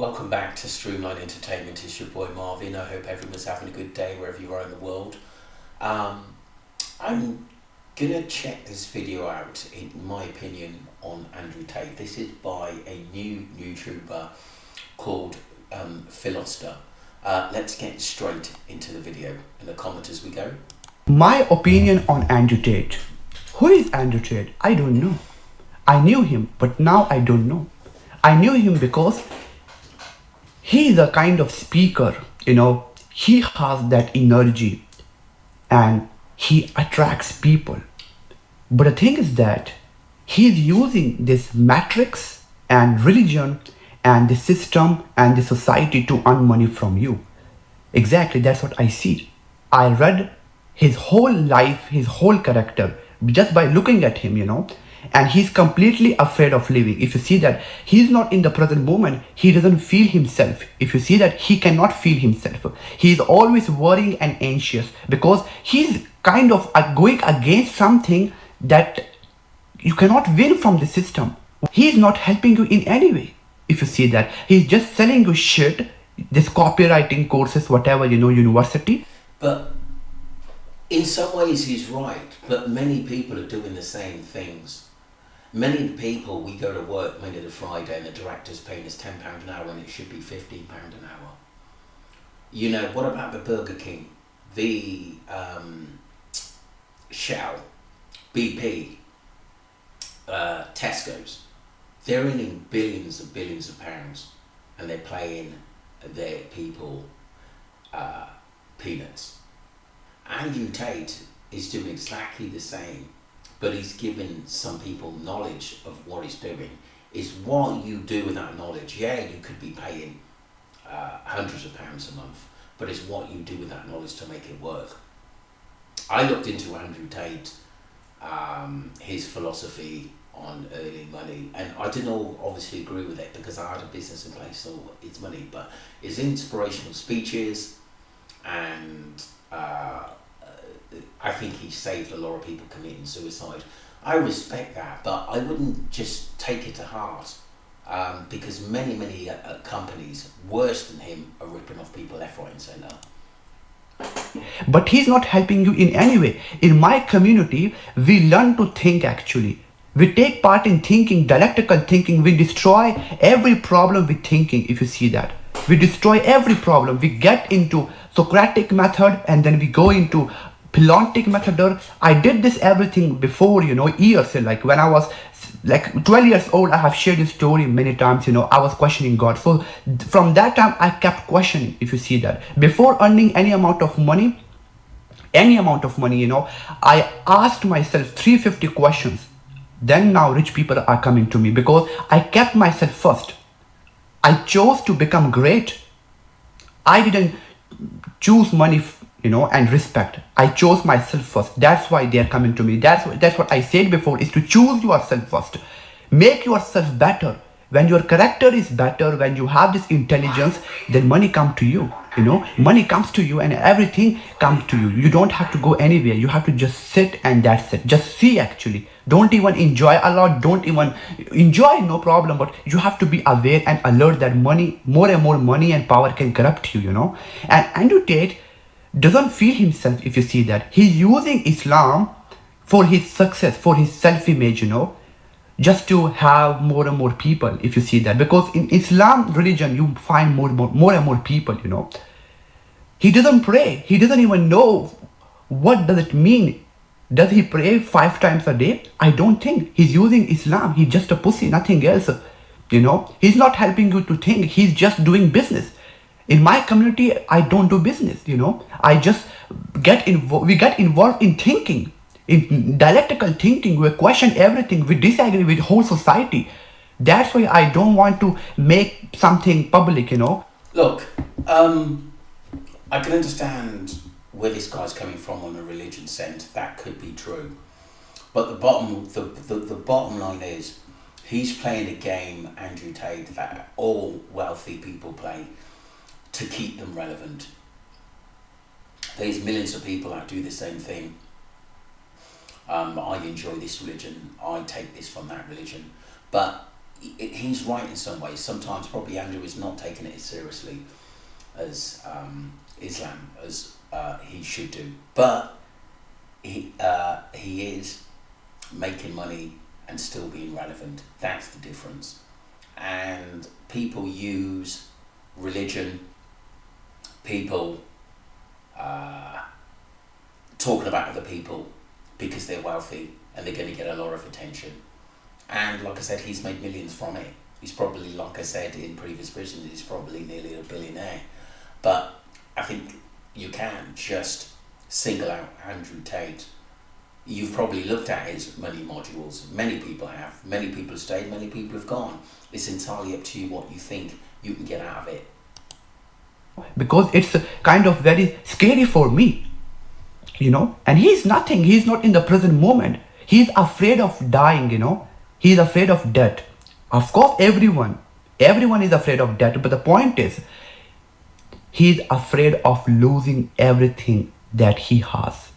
Welcome back to Streamline Entertainment. It's your boy Marvin. I hope everyone's having a good day wherever you are in the world. I'm gonna check this video out, in my opinion, on Andrew Tate. This is by a new YouTuber called Philoster. Let's get straight into the video. In the comments as we go. My opinion on Andrew Tate. Who is Andrew Tate? I don't know. I knew him, but now I don't know. I knew him because he is a kind of speaker, he has that energy and he attracts people. But the thing is that he's using this matrix and religion and the system and the society to earn money from you. Exactly, that's what I see. I read his whole life, his whole character, just by looking at him, and he's completely afraid of living. If you see that he's not in the present moment, he doesn't feel himself. If you see that he cannot feel himself, he's always worrying and anxious because he's kind of going against something that you cannot win from the system. He's not helping you in any way. If you see that, he's just selling you shit, this copywriting courses, whatever, university. But in some ways he's right, but many people are doing the same things. Many of the people, we go to work Monday to Friday and the director's paying us £10 an hour when it should be £15 an hour. What about the Burger King, the Shell, BP, Tesco's? They're earning billions and billions of pounds and they're paying their people peanuts. Andrew Tate is doing exactly the same, but he's given some people knowledge of what he's doing. Is what you do with that knowledge. Yeah, you could be paying hundreds of pounds a month, but it's what you do with that knowledge to make it work. I looked into Andrew Tate, his philosophy on earning money, and I didn't obviously agree with it because I had a business in place, so it's money, but his inspirational speeches and I think he saved a lot of people committing suicide. I respect that, but I wouldn't just take it to heart because many companies worse than him are ripping off people left, right and centre. But he's not helping you in any way. In my community, we learn to think actually. We take part in thinking, dialectical thinking. We destroy every problem with thinking, if you see that. We destroy every problem. We get into Socratic method and then we go into Pylontic method. I did this everything before, years. Like when I was like 12 years old, I have shared this story many times, I was questioning God. So from that time, I kept questioning, if you see that. Before earning any amount of money, I asked myself 350 questions. Then now rich people are coming to me because I kept myself first. I chose to become great. I didn't choose money, and respect. I chose myself first. That's why they're coming to me. That's what I said before, is to choose yourself first. Make yourself better. When your character is better, when you have this intelligence, then money comes to you. Money comes to you and everything comes to you. You don't have to go anywhere. You have to just sit and that's it. Just see actually. Don't even enjoy a lot. Don't even enjoy, no problem. But you have to be aware and alert that money, more and more money and power can corrupt you, And Andrew Tate doesn't feel himself, if you see that. He's using Islam for his success, for his self-image, just to have more and more people, if you see that. Because in Islam religion, you find more and more people, He doesn't pray. He doesn't even know what does it mean. Does he pray 5 times a day? I don't think. He's using Islam. He's just a pussy, nothing else. He's not helping you to think. He's just doing business. In my community, I don't do business, I just get involved. We get involved in thinking, in dialectical thinking. We question everything. We disagree with whole society. That's why I don't want to make something public, Look, I can understand where this guy's coming from on a religion sense. That could be true. But the bottom line is, he's playing a game, Andrew Tate, that all wealthy people play to keep them relevant. There's millions of people that do the same thing. I enjoy this religion, I take this from that religion. But he's right in some ways. Sometimes probably Andrew is not taking it as seriously as Islam as he should do, but he is making money and still being relevant. That's the difference. And people use religion, people talking about other people because they're wealthy and they're going to get a lot of attention. And like I said, he's made millions from it. He's probably, like I said in previous versions, he's probably nearly a billionaire. But I think you can't just single out Andrew Tate. You've probably looked at his money modules. Many people have. Many people have stayed, many people have gone. It's entirely up to you what you think you can get out of it. Because it's kind of very scary for me, and he's nothing. He's not in the present moment. He's afraid of dying, he's afraid of death. Of course, everyone is afraid of death, but the point is he's afraid of losing everything that he has.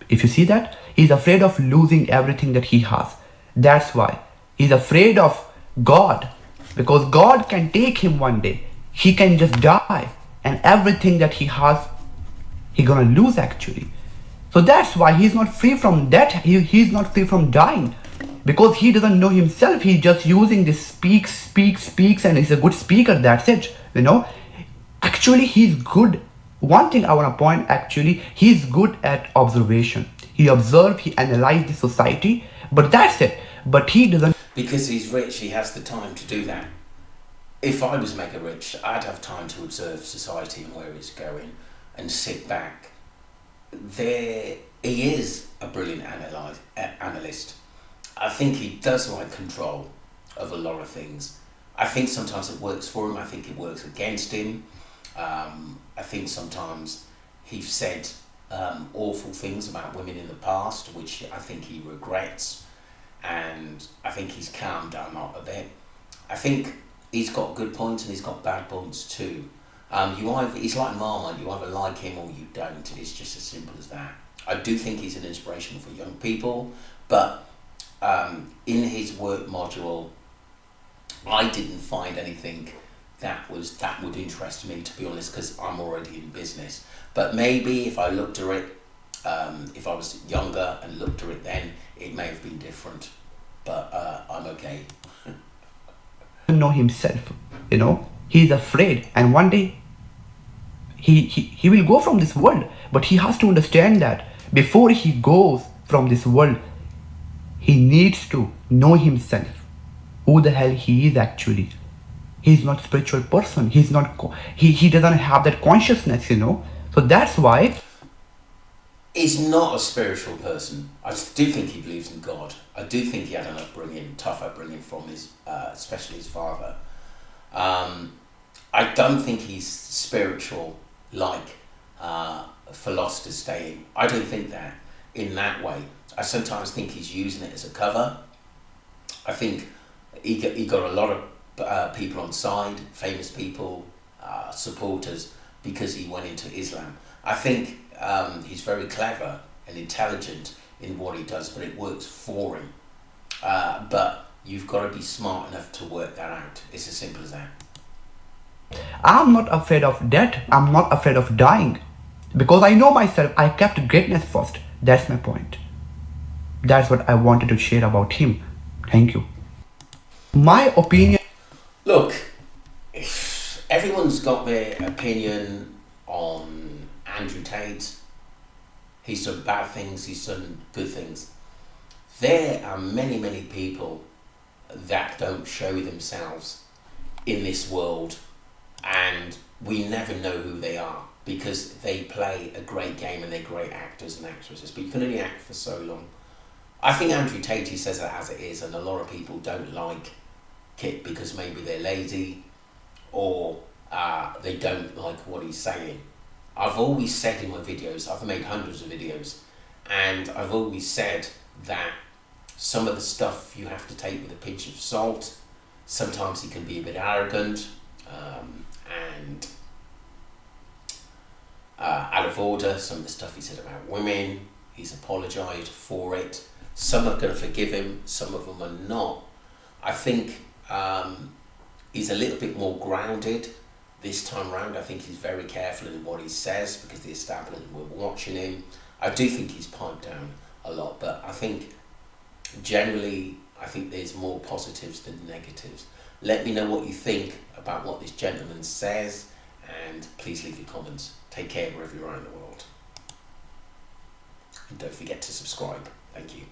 If you see that, he's afraid of losing everything that he has. That's why he's afraid of God, because God can take him one day. He can just die, and everything that he has, he's gonna lose actually. So that's why he's not free from death. He's not free from dying, because he doesn't know himself. He's just using this speaks, and he's a good speaker. That's it. Actually, he's good. One thing I want to point, actually, he's good at observation. He observes, he analyzes the society, but that's it. But he doesn't. Because he's rich, he has the time to do that. If I was mega rich, I'd have time to observe society and where it's going and sit back. He is a brilliant analyst. I think he does like control of a lot of things. I think sometimes it works for him, I think it works against him. I think sometimes he's said awful things about women in the past, which I think he regrets, and I think he's calmed down a bit. I think he's got good points and he's got bad points too. He's like Marmite, you either like him or you don't. It's just as simple as that. I do think he's an inspiration for young people, but in his work module, I didn't find anything that would interest me, to be honest, because I'm already in business. But maybe if I looked at it, if I was younger and looked at it then, it may have been different. But I'm okay. Know himself, he's afraid, and one day he will go from this world. But he has to understand that before he goes from this world, he needs to know himself, who the hell he is actually. He's not a spiritual person. He's not. He doesn't have that consciousness, So that's why he's not a spiritual person. I do think he believes in God. I do think he had an tough upbringing from his, especially his father. I don't think he's spiritual like philoster staying. I don't think that in that way. I sometimes think he's using it as a cover. I think he got a lot of people on side, famous people, supporters, because he went into Islam. I think he's very clever and intelligent in what he does, but it works for him. But you've got to be smart enough to work that out. It's as simple as that. I'm not afraid of death. I'm not afraid of dying, because I know myself. I kept greatness first. That's my point. That's what I wanted to share about him. Thank you. My opinion. Look, everyone's got their opinion on Andrew Tate. He's done bad things, he's done good things. There are many, many people that don't show themselves in this world, and we never know who they are, because they play a great game and they're great actors and actresses, but you can only act for so long. I think Andrew Tate, he says it as it is, and a lot of people don't like it because maybe they're lazy or they don't like what he's saying. I've always said in my videos, I've made hundreds of videos, and I've always said that some of the stuff you have to take with a pinch of salt. Sometimes he can be a bit arrogant and out of order. Some of the stuff he said about women, he's apologised for it. Some are going to forgive him, some of them are not. I think he's a little bit more grounded this time round. I think he's very careful in what he says because the establishment were watching him. I do think he's piped down a lot, but I think generally there's more positives than negatives. Let me know what you think about what this gentleman says, and please leave your comments. Take care wherever you are in the world. And don't forget to subscribe. Thank you.